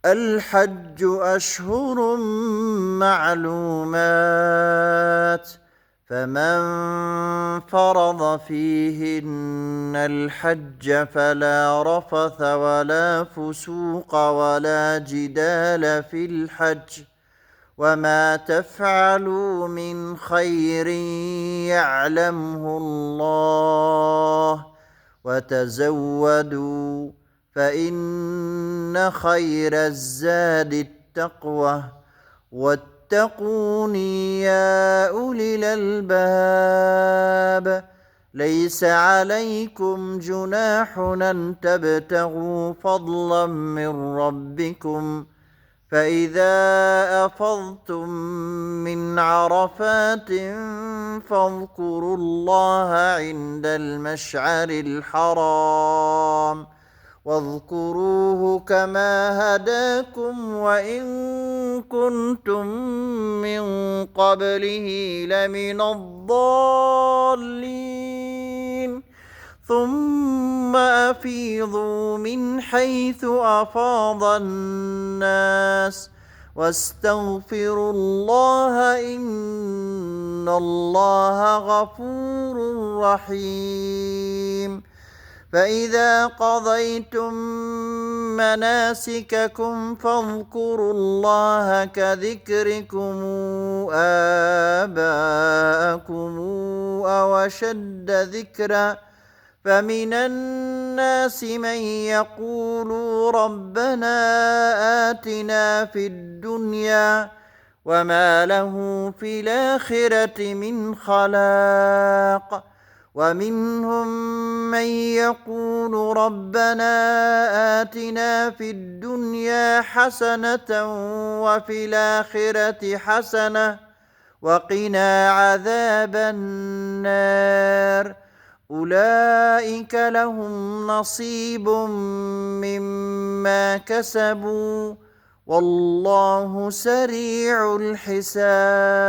الحج أشهر معلومات، فمن فرض فيهن الحج فلا رفث ولا فسوق ولا جدال في الحج، وما تفعلوا من خير يعلمه الله، وتزودوا فإن خير الزاد التقوى، واتقوني يا أولي الألباب. ليس عليكم جناح أن تبتغوا فضلا من ربكم، فإذا أفضتم من عرفات فاذكروا الله عند المشعر الحرام، واذكروه كما هداكم وإن كنتم من قبله لمن الضالين. ثم أفيضوا من حيث أفاض الناس واستغفروا الله إن الله غفور رحيم. فإذا قضيتم مناسككم فاذكروا الله كذكركم آباءكم أو أشد ذكرًا، فمن الناس من يقول ربنا آتنا في الدنيا وما له في الآخرة من خلاق، ومنهم من يقول ربنا آتنا في الدنيا حسنة وفي الآخرة حسنة وقنا عذاب النار. أولئك لهم نصيب مما كسبوا والله سريع الحساب.